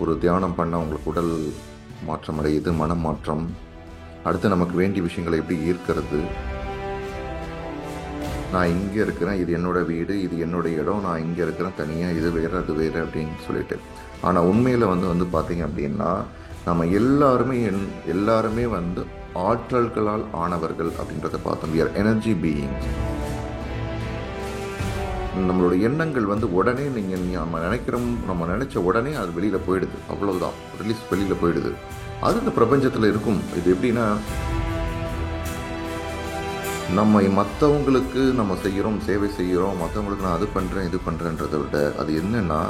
ஒரு தியானம் பண்ண உங்களுக்கு உடல் மாற்றம் அடையுது, மனம் மாற்றம். அடுத்து நமக்கு வேண்டிய விஷயங்களை எப்படி ஈர்க்கிறது. நான் இங்கே இருக்கிறேன், இது என்னோட வீடு, இது என்னோட இடம், நான் இங்கே இருக்கிறேன் தனியாக, இது வேறு அது வேறு அப்படின்னு சொல்லிட்டு. ஆனால் உண்மையில் வந்து பார்த்தீங்க அப்படின்னா நம்ம எல்லாருமே வந்து ஆற்றல்களால் ஆனவர்கள் அப்படின்றத பார்த்தோம். We are energy beings. நம்மளோட எண்ணங்கள் வந்து உடனே நம்ம நினைச்ச உடனே அது வெளியில் போயிடுது. அவ்வளவுதான், வெளியில் போயிடுது. அது இந்த பிரபஞ்சத்தில் இருக்கும். இது எப்படின்னா, நம்ம மற்றவங்களுக்கு நம்ம சேவை செய்கிறோம், மற்றவங்களுக்கு நான் அது பண்ணுறேன் இது பண்ணுறேன்றதை விட அது என்னன்னா,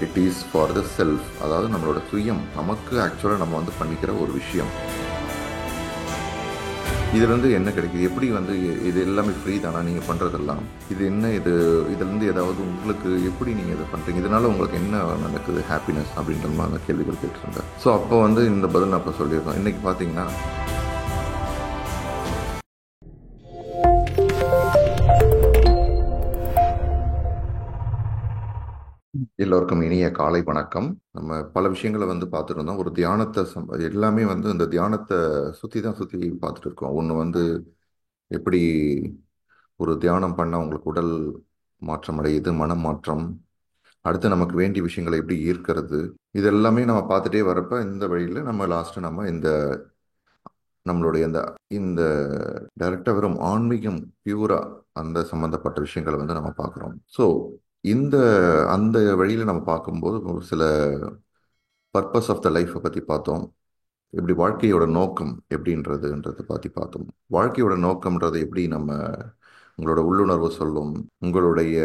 it is for the self. அதாவது நம்மளோட சுயம், நமக்கு ஆக்சுவலாக நம்ம வந்து பண்ணிக்கிற ஒரு விஷயம். இதுலேருந்து என்ன கிடைக்குது, எப்படி வந்து இது எல்லாமே ஃப்ரீ தானா நீங்கள் பண்ணுறதெல்லாம்? இது என்ன, இதுலேருந்து ஏதாவது உங்களுக்கு எப்படி நீங்கள் இதை பண்ணுறீங்க, இதனால் உங்களுக்கு என்ன நடக்குது, ஹாப்பினஸ் அப்படின்ற மாதிரி கேள்விகள் கேட்டுருந்தேன். ஸோ அப்போ வந்து இந்த பதில் நான் இப்போ சொல்லியிருக்கோம். இன்றைக்கி பார்த்தீங்கன்னா எல்லோருக்கும் இனிய காலை வணக்கம். நம்ம பல விஷயங்களை வந்து பார்த்துட்டு இருந்தோம். ஒரு தியானத்தை எல்லாமே வந்து இந்த தியானத்தை சுற்றி பார்த்துட்டு இருக்கோம். ஒன்று வந்து எப்படி ஒரு தியானம் பண்ண உங்களுக்கு உடல் மாற்றம் அடையுது, மனம் மாற்றம். அடுத்து நமக்கு வேண்டிய விஷயங்களை எப்படி ஈர்க்கிறது. இது எல்லாமே நம்ம பார்த்துட்டே வரப்ப இந்த வழியில் நம்ம நம்மளுடைய இந்த இந்த டைரக்டாக வெறும் ஆன்மீகம் பியூரா அந்த சம்மந்தப்பட்ட விஷயங்களை வந்து நம்ம பார்க்குறோம். ஸோ இந்த அந்த வழியில் நம்ம பார்க்கும்போது ஒரு சில பர்பஸ் ஆஃப் த லைஃப்பை பற்றி பார்த்தோம். எப்படி வாழ்க்கையோட நோக்கம் எப்படின்றதுன்றதை பற்றி பார்த்தோம். வாழ்க்கையோட நோக்கம்ன்றது எப்படி உங்களோட உள்ளுணர்வு சொல்லும், உங்களுடைய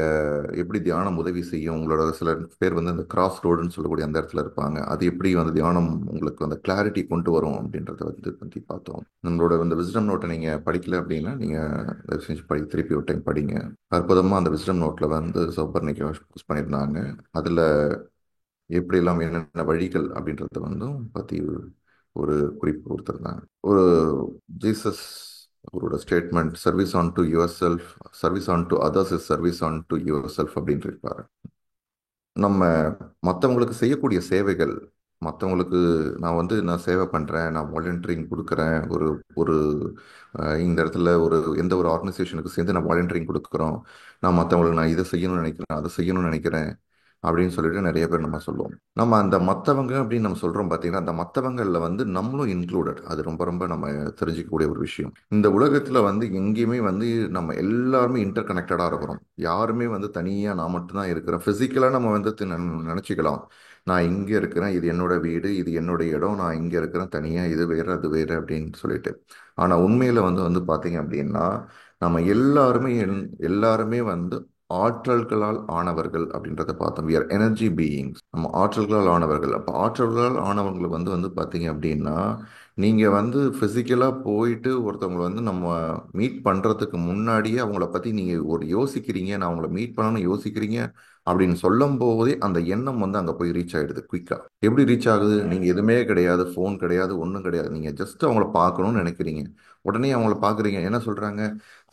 எப்படி தியானம் உதவி செய்யும். உங்களோட சில பேர் வந்து அந்த கிராஸ் ரோடுன்னு சொல்லக்கூடிய அந்த இடத்துல இருப்பாங்க. அது எப்படி வந்து தியானம் உங்களுக்கு அந்த கிளாரிட்டி கொண்டு வரும் அப்படின்றத வந்து பற்றி பார்த்தோம். நம்மளோட இந்த விஸ்டம் நோட்டை நீங்கள் படிக்கல அப்படின்னா நீங்கள் தயவு செஞ்சு திருப்பி ஒரு டைம் படிங்க. அற்புதமாக அந்த விஸ்டம் நோட்டில் வந்து சௌபர்ணிக்கு யூஸ் பண்ணியிருந்தாங்க. அதில் எப்படியெல்லாம் என்னென்ன வழிகள் அப்படின்றத வந்து பற்றி ஒரு குறிப்பு கொடுத்துருந்தாங்க. ஒரு ஜீசஸ் அவரோட statement, service on to your self, service on to others is service on to your self அப்படின்னு இருப்பாரு. நம்ம மற்றவங்களுக்கு செய்யக்கூடிய சேவைகள், மற்றவங்களுக்கு நான் சேவை பண்ணுறேன், நான் வாலண்டியரிங் கொடுக்குறேன், ஒரு ஒரு இந்த இடத்துல எந்த ஒரு ஆர்கனைசேஷனுக்கு சேர்ந்து நான் வாலண்டியரிங் கொடுக்குறோம், நான் மற்றவங்களுக்கு நான் இதை செய்யணும்னு நினைக்கிறேன், அதை செய்யணும்னு நினைக்கிறேன் அப்படின்னு சொல்லிட்டு நிறைய பேர் நம்ம சொல்லுவோம். நம்ம அந்த மற்றவங்க அப்படின்னு நம்ம சொல்கிறோம் பார்த்தீங்கன்னா, அந்த மற்றவங்களில் வந்து நம்மளும் இன்க்ளூடட். அது ரொம்ப ரொம்ப நம்ம தெரிஞ்சிக்கக்கூடிய ஒரு விஷயம். இந்த உலகத்தில் வந்து எங்கேயுமே வந்து நம்ம எல்லாருமே இன்டர் கனெக்டடாக இருக்கிறோம். யாருமே வந்து தனியாக நான் மட்டும்தான் இருக்கிறேன். ஃபிசிக்கலாக நம்ம வந்து நினச்சிக்கலாம், நான் இங்கே இருக்கிறேன், இது என்னோட வீடு, இது என்னோட இடம், நான் இங்கே இருக்கிறேன் தனியாக, இது வேறு அது வேறு அப்படின்னு சொல்லிட்டு. ஆனால் உண்மையில் வந்து பார்த்தீங்க அப்படின்னா நம்ம எல்லாருமே வந்து ஆற்றல்களால் ஆனவர்கள் அப்படின்றத பார்த்தோம். We are energy beings. நம்ம ஆற்றல்களால் ஆனவர்கள். அப்போ ஆற்றல்களால் ஆனவர்கள் வந்து பார்த்தீங்க அப்படின்னா, நீங்கள் வந்து ஃபிசிக்கலாக போயிட்டு ஒருத்தவங்களை வந்து நம்ம மீட் பண்ணுறதுக்கு முன்னாடியே அவங்கள பற்றி நீங்கள் யோசிக்கிறீங்க, நான் அவங்கள மீட் பண்ணணும்னு யோசிக்கிறீங்க அப்படின்னு சொல்லும் போதே அந்த எண்ணம் வந்து அங்கே போய் ரீச் ஆகிடுது குயிக்காக. எப்படி ரீச் ஆகுது? நீங்கள் எதுவுமே கிடையாது, ஃபோன் கிடையாது, ஒன்றும் கிடையாது, நீங்கள் ஜஸ்ட் அவங்கள பார்க்கணும்னு நினைக்கிறீங்க. உடனே அவங்கள பார்க்குறீங்க, என்ன சொல்கிறாங்க,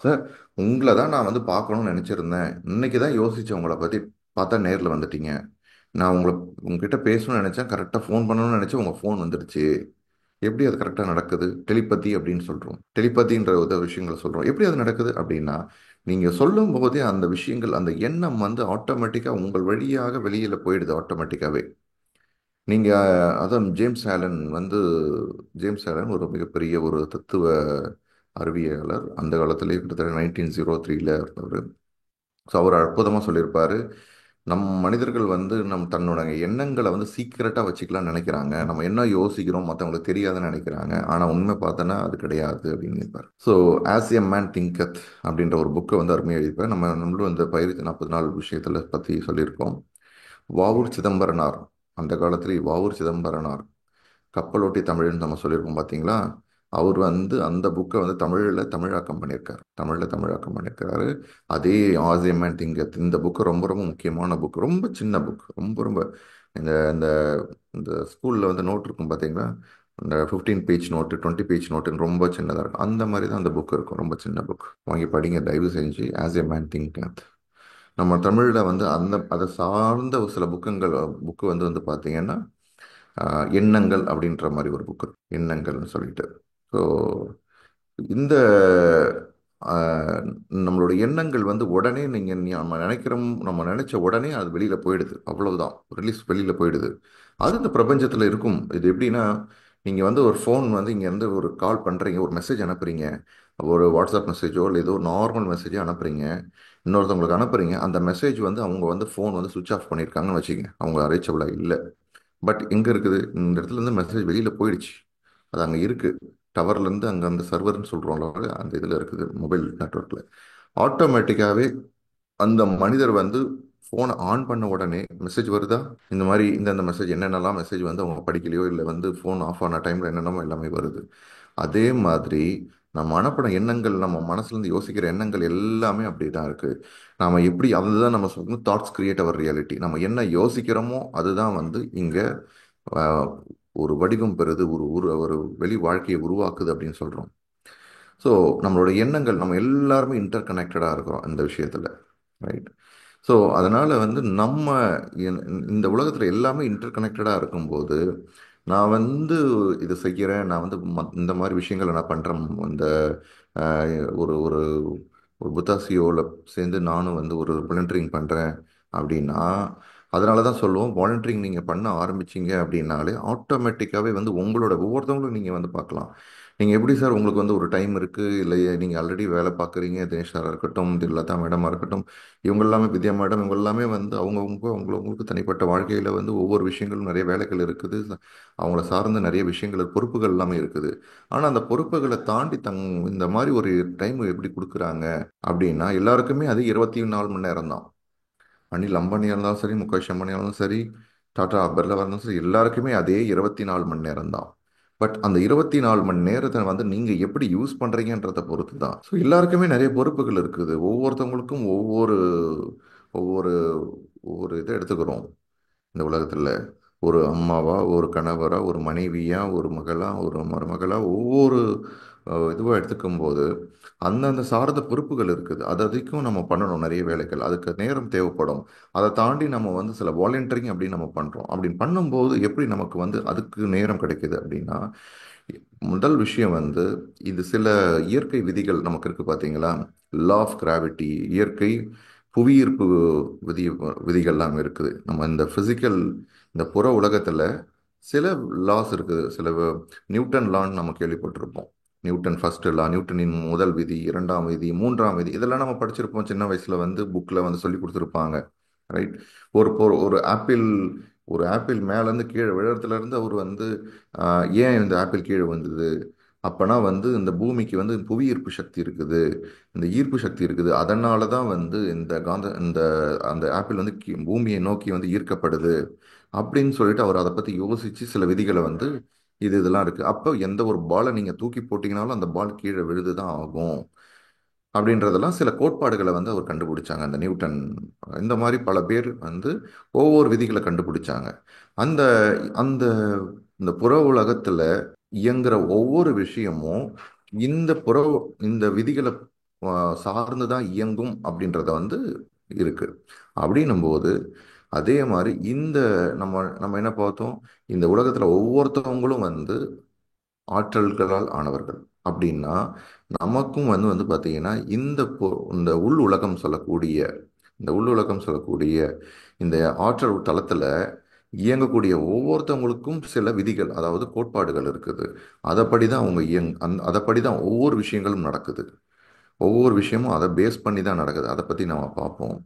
சார் உங்களை தான் நான் வந்து பார்க்கணும்னு நினச்சிருந்தேன், இன்னைக்கு தான் யோசிச்சு உங்களை பற்றி பார்த்தா நேரில் வந்துட்டீங்க, நான் உங்ககிட்ட பேசணும்னு நினச்சேன், கரெக்டாக ஃபோன் பண்ணணும்னு நினச்சேன், உங்கள் ஃபோன் வந்துடுச்சு. எப்படி அது கரெக்டாக நடக்குது? டெலிபதி அப்படின்னு சொல்கிறோம். டெலிபதின்ற ஒரு விஷயங்களை சொல்கிறோம். எப்படி அது நடக்குது அப்படின்னா, நீங்கள் சொல்லும் போதே அந்த விஷயங்கள், அந்த எண்ணம் வந்து ஆட்டோமேட்டிக்காக உங்கள் வழியாக வெளியில் போயிடுது ஆட்டோமேட்டிக்காகவே. நீங்கள் அதான் ஜேம்ஸ் ஆலன் ஒரு மிகப்பெரிய ஒரு தத்துவ அறிவியலாளர். அந்த காலத்திலேயே கிட்டத்தட்ட 1903 இருந்தவர். ஸோ அவர் அற்புதமாக சொல்லியிருப்பார், மனிதர்கள் வந்து தன்னோட எண்ணங்களை வந்து சீக்கிரட்டாக வச்சுக்கலாம்னு நினைக்கிறாங்க. நம்ம என்ன யோசிக்கிறோம் மற்றவங்களுக்கு தெரியாதுன்னு நினைக்கிறாங்க. ஆனால் உண்மை பார்த்தோன்னா அது கிடையாது அப்படின்னு இருப்பார். ஸோ ஆஸ் எ மேன் திங்கத் அப்படின்ற ஒரு புக்கை வந்து அருமையாக எழுதிப்பார். நம்மளும் இந்த 1044 விஷயத்தில் பற்றி சொல்லியிருக்கோம். வாவூர் சிதம்பரனார், அந்த காலத்தில் வாவூர் சிதம்பரனார் கப்பலோட்டி தமிழ்னு நம்ம சொல்லியிருக்கோம் பார்த்தீங்களா. அவர் வந்து அந்த புக்கை வந்து தமிழாக்கம் பண்ணியிருக்காரு. அதே ஆசியமேன் திங்கத், இந்த புக்கு ரொம்ப ரொம்ப முக்கியமான புக். ரொம்ப சின்ன புக், ரொம்ப ரொம்ப இந்த இந்த இந்த ஸ்கூலில் வந்து நோட் இருக்கும் பார்த்தீங்களா, இந்த 15 பேஜ் நோட்டு, 20 பேஜ் நோட்டுன்னு ரொம்ப சின்னதாக இருக்கும். அந்த மாதிரி தான் அந்த புக் இருக்கும். ரொம்ப சின்ன புக். வாங்கி படிங்க தயவு செஞ்சு. As a man திங்கத். நம்ம தமிழில் வந்து அதை சார்ந்த ஒரு சில புக்கு வந்து பார்த்தீங்கன்னா எண்ணங்கள் அப்படின்ற மாதிரி ஒரு புக், எண்ணங்கள்னு சொல்லிட்டு. ஸோ இந்த ஆஹ், நம்மளோட எண்ணங்கள் வந்து உடனே நம்ம நினைக்கிறோம், நம்ம நினைச்ச உடனே அது வெளியில போயிடுது, அவ்வளவுதான், ரிலீஸ் வெளியில போயிடுது. அது இந்த பிரபஞ்சத்தில் இருக்கும். இது எப்படின்னா, நீங்க வந்து ஒரு ஃபோன் வந்து இங்க இருந்து ஒரு கால் பண்றீங்க, ஒரு மெசேஜ் அனுப்புறீங்க, ஒரு வாட்ஸ்அப் மெசேஜோ இல்லை ஏதோ நார்மல் மெசேஜோ அனுப்புறீங்க, இன்னொருத்தவங்களுக்கு அனுப்புறீங்க. அந்த மெசேஜ் வந்து அவங்க வந்து ஃபோன் வந்து சுவிட்ச் ஆஃப் பண்ணியிருக்காங்கன்னு வச்சுக்கங்க, அவங்க ரீச்சபிளா இல்லை. பட் எங்க இருக்குது, இந்த இடத்துல இருந்து மெசேஜ் வெளியில போயிடுச்சு. அது அங்க இருக்கு, டவர்ல இருந்து அங்க அந்த சர்வர்னு சொல்றோம்ல, அந்த இதுல இருக்குது, மொபைல் நெட்வொர்க்ல. ஆட்டோமேட்டிக்காவே அந்த மனிதர் வந்து ஃபோனை ஆன் பண்ண உடனே மெசேஜ் வருதா, இந்த மாதிரி இந்த மெசேஜ் என்னென்னலாம் மெசேஜ் வந்து அவங்க படிக்கலையோ இல்லை வந்து ஃபோன் ஆஃப் ஆன டைம்ல என்னென்னமோ எல்லாமே வருது. அதே மாதிரி நம்ம அனுப்பின எண்ணங்கள், நம்ம மனசுல இருந்து யோசிக்கிற எண்ணங்கள் எல்லாமே அப்படிதான் இருக்கு. நாம எப்படி, அதுதான் நம்ம சொல்லணும், தாட்ஸ் கிரியேட் அவர் ரியாலிட்டி. நம்ம என்ன யோசிக்கிறோமோ அதுதான் வந்து இங்க ஆஹ், ஒரு வடிவம் பெறுது, ஒரு வெளி வாழ்க்கையை உருவாக்குது அப்படின்னு சொல்றோம். ஸோ நம்மளோட எண்ணங்கள், நம்ம எல்லாருமே இன்டர் கனெக்டடாக இருக்கிறோம் இந்த விஷயத்துல, ரைட்? ஸோ அதனால வந்து நம்ம இந்த உலகத்துல எல்லாமே இன்டர் கனெக்டடாக இருக்கும்போது, நான் வந்து இதை செய்கிறேன், நான் வந்து இந்த மாதிரி விஷயங்களை நான் பண்றேன், இந்த ஒரு ஒரு ஒரு புத்தாசியோவில் சேர்ந்து நானும் வந்து ஒரு வாலண்டியரிங் பண்றேன் அப்படின்னா, அதனால தான் சொல்லுவோம், வாலண்டியரிங் நீங்கள் பண்ண ஆரம்பிச்சீங்க அப்படின்னாலே ஆட்டோமேட்டிக்காகவே வந்து உங்களோட ஒவ்வொருத்தவங்களும் நீங்கள் வந்து பார்க்கலாம். நீங்கள் எப்படி சார், உங்களுக்கு வந்து ஒரு டைம் இருக்குது இல்லையே, நீங்கள் ஆல்ரெடி வேலை பார்க்குறீங்க, தினேஷ் சாராக இருக்கட்டும், தில்லதா மேடமாக இருக்கட்டும், இவங்க எல்லாமே, வித்யா மேடம், இவங்க எல்லாமே வந்து அவங்கவுங்களுக்கு தனிப்பட்ட வாழ்க்கையில் வந்து ஒவ்வொரு விஷயங்களும் நிறைய வேலைகள் இருக்குது, அவங்கள சார்ந்த நிறைய விஷயங்கள் பொறுப்புகள் எல்லாமே இருக்குது. ஆனால் அந்த பொறுப்புகளை தாண்டி இந்த மாதிரி ஒரு டைம் எப்படி கொடுக்குறாங்க அப்படின்னா, எல்லாருக்குமே அது 24 மணி நேரம் தான். அனில் அம்பானியாக இருந்தாலும் சரி, முகேஷ் அம்பானியாக இருந்தாலும் சரி, டாடா பிர்லா இருந்தாலும் சரி, எல்லாருக்குமே அதே 24 மணி நேரம் தான். பட் அந்த 24 மணி நேரத்தை வந்து நீங்க எப்படி யூஸ் பண்றீங்கன்றத பொறுத்து தான். ஸோ எல்லாருக்குமே நிறைய பொறுப்புகள் இருக்குது. ஒவ்வொருத்தவங்களுக்கும் ஒவ்வொரு ஒவ்வொரு ஒவ்வொரு இதை எடுத்துக்கிறோம் இந்த உலகத்துல. ஒரு அம்மாவா, ஒரு கணவரா, ஒரு மனைவியா, ஒரு மகளா, ஒரு மருமகளா, ஒவ்வொரு இதுவாக எடுத்துக்கும் போது அந்தந்த சார்ந்த பொறுப்புகள் இருக்குது. அது அதுக்கும் நம்ம பண்ணணும் நிறைய வேலைகள், அதுக்கு நேரம் தேவைப்படும். அதை தாண்டி நம்ம வந்து சில வாலண்டியரிங் அப்படின்னு நம்ம பண்றோம். அப்படின்னு பண்ணும்போது எப்படி நமக்கு வந்து அதுக்கு நேரம் கிடைக்குது அப்படின்னா, முதல் விஷயம் வந்து, இது சில இயற்கை விதிகள் நமக்கு இருக்கு பாத்தீங்களா? லா ஆஃப் கிராவிட்டி, இயற்கை புவியீர்ப்பு விதி, விதிகள்லாம் இருக்குது. நம்ம இந்த பிசிக்கல், இந்த புற உலகத்துல சில லாஸ் இருக்குது. சில நியூட்டன் லான்னு நம்ம கேள்விப்பட்டிருப்போம். நியூட்டன் ஃபர்ஸ்ட் லா, நியூட்டனின் முதல் விதி, இரண்டாம் விதி, மூன்றாம் விதி, இதெல்லாம் நம்ம படிச்சிருப்போம் சின்ன வயசுல, வந்து புக்ல வந்து சொல்லி கொடுத்துருப்பாங்க, ரைட்? ஒரு ஆப்பிள், ஒரு ஆப்பிள் மேல இருந்து கீழே விழறதுல இருந்து அவர் வந்து ஏன் இந்த ஆப்பிள் கீழே வந்தது, அப்பனா வந்து இந்த பூமிக்கு வந்து புவி ஈர்ப்பு சக்தி இருக்குது, இந்த ஈர்ப்பு சக்தி இருக்குது, அதனால தான் வந்து இந்த அந்த ஆப்பிள் வந்து பூமியை நோக்கி வந்து ஈர்க்கப்படுது அப்படின்னு சொல்லிட்டு அவர் அதை பத்தி யோசிச்சு சில விதிகளை வந்து, இதெல்லாம் இருக்கு. அப்போ எந்த ஒரு பாலை நீங்க தூக்கி போட்டீங்கனாலும் அந்த பால் கீழே விழுதுதான் ஆகும் அப்படின்றதெல்லாம் சில கோட்பாடுகளை வந்து அவர் கண்டுபிடிச்சாங்க, அந்த நியூட்டன். இந்த மாதிரி பல பேர் வந்து ஒவ்வொரு விதிகளை கண்டுபிடிச்சாங்க. அந்த அந்த இந்த புற உலகத்துல இயங்குற ஒவ்வொரு விஷயமும் இந்த புற இந்த விதிகளை சார்ந்து தான் இயங்கும் அப்படின்றத வந்து இருக்கு. அப்படின்னும் போது, அதே மாதிரி இந்த நம்ம நம்ம என்ன பார்த்தோம், இந்த உலகத்துல ஒவ்வொருத்தவங்களும் வந்து ஆற்றல்களால் ஆனவர்கள் அப்படின்னா, நமக்கும் வந்து வந்து பார்த்தீங்கன்னா இந்த உள் உலகம் சொல்லக்கூடிய, இந்த உள் உலகம் சொல்லக்கூடிய இந்த ஆற்றல் தளத்துல இயங்கக்கூடிய ஒவ்வொருத்தவங்களுக்கும் சில விதிகள், அதாவது கோட்பாடுகள் இருக்குது. அதைப்படி தான் அவங்க அதைப்படி தான் ஒவ்வொரு விஷயங்களும் நடக்குது. ஒவ்வொரு விஷயமும் அதை பேஸ் பண்ணி தான் நடக்குது. அதை பத்தி நம்ம பார்ப்போம்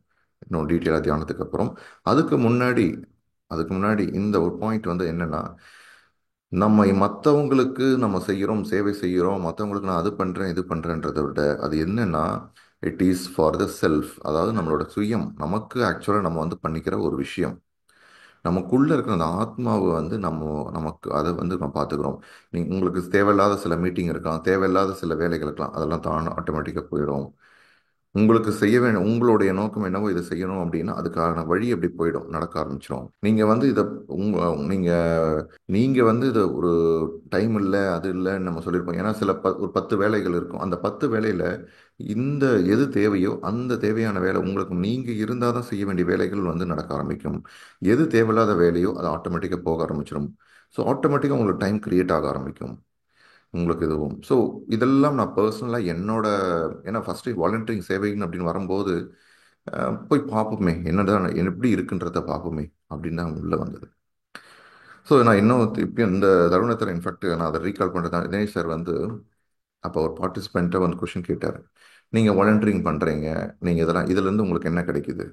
இன்னும் டீட்டெயிலாக தியானத்துக்கு அப்புறம். அதுக்கு முன்னாடி அதுக்கு முன்னாடி இந்த ஒரு பாயிண்ட் வந்து என்னன்னா, நம்ம மற்றவங்களுக்கு நம்ம செய்கிறோம், சேவை செய்கிறோம், மற்றவங்களுக்கு நான் அது பண்ணுறேன் இது பண்ணுறேன்றதை விட அது என்னன்னா, it is for the self. அதாவது நம்மளோட சுயம், நமக்கு ஆக்சுவலாக நம்ம வந்து பண்ணிக்கிற ஒரு விஷயம். நமக்குள்ள இருக்கிற அந்த ஆத்மாவை வந்து நமக்கு அதை வந்து நம்ம பார்த்துக்கிறோம். உங்களுக்கு தேவையில்லாத சில மீட்டிங் இருக்கலாம், தேவையில்லாத சில வேலைகள் இருக்கலாம், அதெல்லாம் தான் ஆட்டோமேட்டிக்காக போயிடும். உங்களுக்கு செய்ய வேணும், உங்களுடைய நோக்கம் என்னவோ இதை செய்யணும் அப்படின்னா அதுக்கான வழி அப்படி போயிடும், நடக்க ஆரம்பிச்சிடும். நீங்க வந்து இதை உங்க நீங்க நீங்க வந்து இதை ஒரு டைம் இல்லை அது இல்லைன்னு நம்ம சொல்லியிருப்போம். ஏன்னா சில ஒரு 10 வேலைகள் இருக்கும். அந்த 10 வேலையில இந்த எது தேவையோ அந்த தேவையான வேலை உங்களுக்கு நீங்க இருந்தால் தான் செய்ய வேண்டிய வேலைகள் வந்து நடக்க ஆரம்பிக்கும். எது தேவையில்லாத வேலையோ அது ஆட்டோமேட்டிக்காக போக ஆரம்பிச்சிடும். ஸோ ஆட்டோமேட்டிக்காக உங்களுக்கு டைம் கிரியேட் ஆக ஆரம்பிக்கும் உங்களுக்கு இதுவும். ஸோ இதெல்லாம் நான் பர்சனலாக என்னோட, ஏன்னா ஃபஸ்ட்டு வாலண்டியரிங் சேவைன்னு அப்படின்னு வரும்போது போய் பார்ப்போமே என்னதான் எப்படி இருக்குன்றத பார்ப்போமே அப்படின்னு தான் உள்ளே வந்தது. ஸோ நான் இன்னும் இப்பயும் இந்த தருணத்தில் இன்ஃபேக்ட் நான் அதை ரீகால் பண்ணுறேன். தினேஷ் சார் வந்து அப்போ ஒரு பார்ட்டிசிபெண்ட்டை வந்து கொஷின் கேட்டார். நீங்கள் வாலண்டியரிங் பண்ணுறீங்க, நீங்கள் இதெல்லாம் இதுலேருந்து உங்களுக்கு என்ன கிடைக்குது?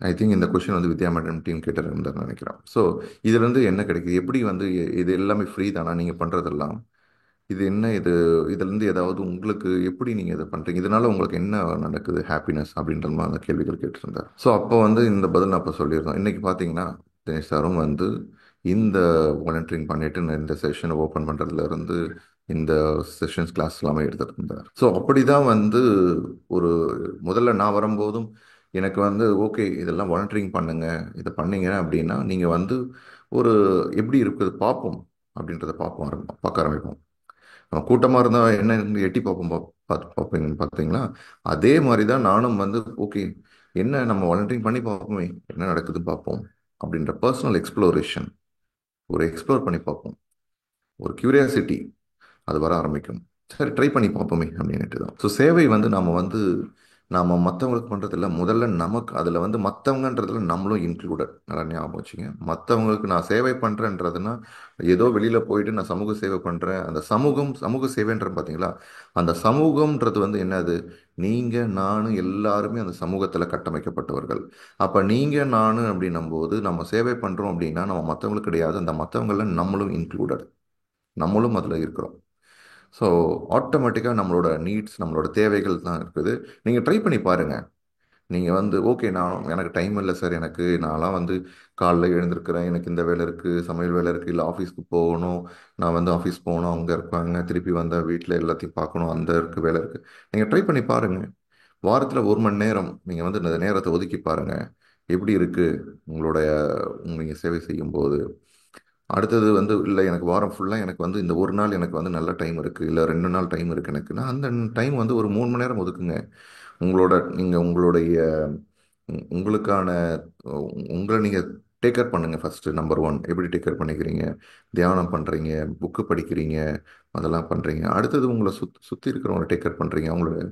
ஐ திங்க் இந்த கொஷின் வந்து வித்யா மேடம் டீம் கிட்ட இருந்தார் நினைக்கிறேன். ஸோ இதுலேருந்து என்ன கிடைக்குது, எப்படி வந்து இது எல்லாமே ஃப்ரீ தானா நீங்கள் பண்ணுறதெல்லாம்? இது என்ன இது, இதுலேருந்து ஏதாவது உங்களுக்கு எப்படி நீங்கள் இதை பண்ணுறீங்க, இதனால உங்களுக்கு என்ன நடக்குது ஹாப்பினஸ் அப்படின்ற மாதிரி அந்த கேள்விகள் கேட்டிருந்தார். ஸோ அப்போ வந்து இந்த பதில் நான் அப்போ சொல்லியிருந்தோம். இன்னைக்கு பார்த்தீங்கன்னா தினேஷ் சாரும் வந்து இந்த வாலண்டியரிங் பண்ணிட்டு நான் இந்த செஷனை ஓப்பன் பண்ணுறதுல இருந்து இந்த செஷன்ஸ் கிளாஸ் எல்லாமே எடுத்துட்டு இருந்தார். ஸோ அப்படிதான் வந்து ஒரு முதல்ல நான் வரும்போதும் எனக்கு வந்து ஓகே இதெல்லாம் வாலண்டியரிங் பண்ணுங்க, இதை பண்ணீங்க அப்படின்னா நீங்கள் வந்து ஒரு எப்படி இருக்குது பார்ப்போம் அப்படின்றத பார்ப்போம் பார்க்க ஆரம்பிப்போம். நம்ம கூட்டமாக இருந்தால் என்ன இருந்து எட்டி பார்ப்போம், பார்த்து பார்ப்பீங்கன்னு பார்த்தீங்களா? அதே மாதிரி தான் நானும் வந்து ஓகே என்ன நம்ம வாலண்டியரிங் பண்ணி பார்ப்போமே என்ன நடக்குதுன்னு பார்ப்போம் அப்படின்ற பர்சனல் எக்ஸ்ப்ளோரேஷன், ஒரு எக்ஸ்ப்ளோர் பண்ணி பார்ப்போம், ஒரு கியூரியாசிட்டி அது வர ஆரம்பிக்கும். சரி ட்ரை பண்ணி பார்ப்போமே அப்படின்ட்டு தான். ஸோ சேவை வந்து நாம் மற்றவங்களுக்கு பண்ணுறதில்ல, முதல்ல நமக்கு அதில் வந்து மற்றவங்கன்றதுல நம்மளும் இன்க்ளூடட். நல்லா ஞாபகம் வச்சுங்க, மற்றவங்களுக்கு நான் சேவை பண்ணுறேன்றதுன்னா ஏதோ வெளியில் போயிட்டு நான் சமூக சேவை பண்ணுறேன், அந்த சமூக சேவைன்ற பார்த்தீங்களா, அந்த சமூகம்ன்றது வந்து என்னது, நீங்கள் நான் எல்லாருமே அந்த சமூகத்தில் கட்டமைக்கப்பட்டவர்கள். அப்போ நீங்கள் நான் அப்படின்னும் போது நம்ம சேவை பண்ணுறோம் அப்படின்னா நம்ம மற்றவங்களுக்கு கிடையாது, அந்த மற்றவங்கள நம்மளும் இன்க்ளூடட், நம்மளும் அதில் இருக்கிறோம். ஸோ ஆட்டோமேட்டிக்காக நம்மளோட நீட்ஸ் நம்மளோட தேவைகள் தான் இருக்குது. நீங்கள் ட்ரை பண்ணி பாருங்கள். நீங்கள் வந்து ஓகே நான் எனக்கு டைம் இல்லை சார், எனக்கு நான்லாம் வந்து காலைல எழுந்திருக்கிறேன், எனக்கு இந்த வேலை இருக்குது, சமையல் வேலை இருக்குது, இல்லை ஆஃபீஸ்க்கு போகணும், நான் வந்து ஆஃபீஸ் போகணும், அவங்க இருப்பாங்க, திருப்பி வந்தால் வீட்டில் எல்லாத்தையும் பார்க்கணும், அந்த இருக்குது வேலை இருக்குது. நீங்கள் ட்ரை பண்ணி பாருங்கள். வாரத்தில் 1 மணி நேரம் நீங்கள் வந்து இந்த நேரத்தை ஒதுக்கி பாருங்கள் எப்படி இருக்குது உங்களுடைய நீங்கள் சேவை செய்யும்போது. அடுத்தது வந்து இல்லை எனக்கு வாரம் ஃபுல்லாக எனக்கு வந்து இந்த ஒரு நாள் எனக்கு வந்து நல்ல டைம் இருக்குது, இல்லை 2 நாள் டைம் இருக்குது எனக்குன்னா அந்த டைம் வந்து ஒரு 3 மணி நேரம் ஒதுக்குங்க. நீங்கள் உங்களுடைய உங்களுக்கான உங்களை நீங்கள் டேக் கேர் பண்ணுங்கள். ஃபஸ்ட்டு நம்பர் 1 எப்படி டேக் கேர் பண்ணிக்கிறீங்க, தியானம் பண்ணுறீங்க, புக்கு படிக்கிறீங்க, அதெல்லாம் பண்ணுறீங்க. அடுத்தது உங்களை சுற்றி இருக்கிறவங்களை டேக் கேர் பண்ணுறீங்க அவங்களோட.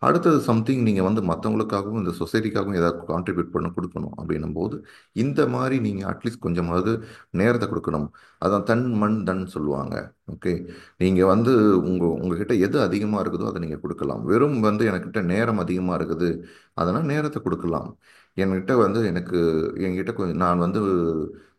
அடுத்தது சம்திங் நீங்கள் வந்து மற்றவங்களுக்காகவும் இந்த சொசைட்டிக்காகவும் ஏதாவது கான்ட்ரிபியூட் பண்ண கொடுக்கணும் அப்படின்னும் போது இந்த மாதிரி நீங்கள் அட்லீஸ்ட் கொஞ்சமாவது நேரத்தை கொடுக்கணும். அதான் தன் மண் தன் சொல்லுவாங்க. ஓகே, நீங்கள் வந்து உங்ககிட்ட எது அதிகமாக இருக்குதோ அதை நீங்கள் கொடுக்கலாம். வெறும் வந்து எனக்கிட்ட நேரம் அதிகமாக இருக்குது அதனால் நேரத்தை கொடுக்கலாம். என்கிட்ட வந்து என்கிட்ட கொஞ்சம் நான் வந்து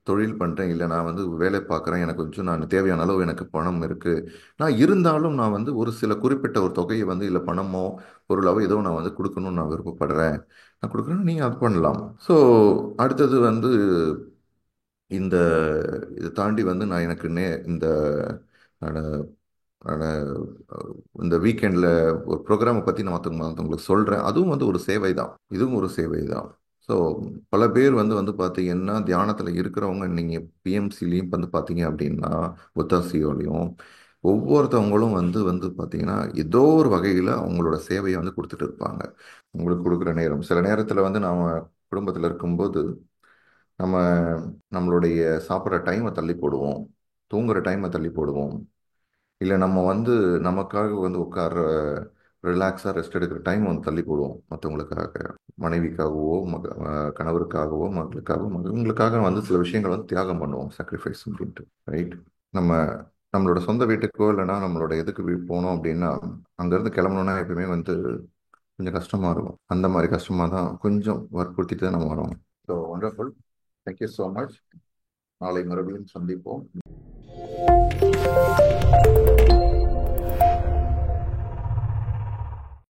தொழில் பண்ணுறேன், இல்லை நான் வந்து வேலை பார்க்குறேன், எனக்கு கொஞ்சம் நான் தேவையான அளவு எனக்கு பணம் இருக்குது, நான் இருந்தாலும் நான் வந்து ஒரு சில குறிப்பிட்ட ஒரு தொகையை வந்து இல்லை பணமோ பொருளாவோ ஏதோ நான் வந்து கொடுக்கணும்னு நான் விருப்பப்படுறேன், நான் கொடுக்குறேன், நீங்கள் அது பண்ணலாம். ஸோ அடுத்தது வந்து இந்த இதை தாண்டி வந்து நான் எனக்கு இந்த நான் நான் இந்த வீக்கெண்டில் ஒரு ப்ரோக்ராமை பற்றி நான் மற்றவங்களுக்கு சொல்கிறேன், அதுவும் வந்து ஒரு சேவை தான், இதுவும் ஒரு சேவை தான். ஸோ பல பேர் வந்து பார்த்தீங்கன்னா தியானத்தில் இருக்கிறவங்க நீங்கள் பிஎம்சிலையும் வந்து பார்த்தீங்க அப்படின்னா ஒத்தாசியோலையும் ஒவ்வொருத்தவங்களும் வந்து வந்து பார்த்தீங்கன்னா ஏதோ ஒரு வகையில் அவங்களோட சேவையை வந்து கொடுத்துட்டு இருப்பாங்க. உங்களுக்கு கொடுக்குற நேரம் சில நேரத்தில் வந்து நாம் குடும்பத்தில் இருக்கும்போது நம்ம நம்மளுடைய சாப்பிட்ற டைமை தள்ளி போடுவோம், தூங்குற டைமை தள்ளி போடுவோம், இல்லை நம்ம வந்து நமக்காக வந்து உட்கார்ற ரிலாக்ஸாக ரெஸ்ட் எடுக்கிற டைம் வந்து தள்ளி போடுவோம் மற்றவங்களுக்காக, மனைவிக்காகவோ கணவருக்காகவோ மகளுக்காகவோ மகன்களுக்காக வந்து சில விஷயங்கள் வந்து தியாகம் பண்ணுவோம், சாக்ரிஃபைஸ் அப்படின்ட்டு. ரைட். நம்ம நம்மளோட சொந்த வீட்டுக்கோ இல்லைன்னா நம்மளோட எதுக்கு போனோம் அப்படின்னா அங்கேருந்து கிளம்பணுன்னா எப்பயுமே வந்து கொஞ்சம் கஷ்டமாக இருக்கும். அந்த மாதிரி கஷ்டமாக தான் கொஞ்சம் வற்புறுத்திட்டு தான் நம்ம வரோம். So wonderful. Thank you so much. நாளை மறுபடியும் சந்திப்போம்.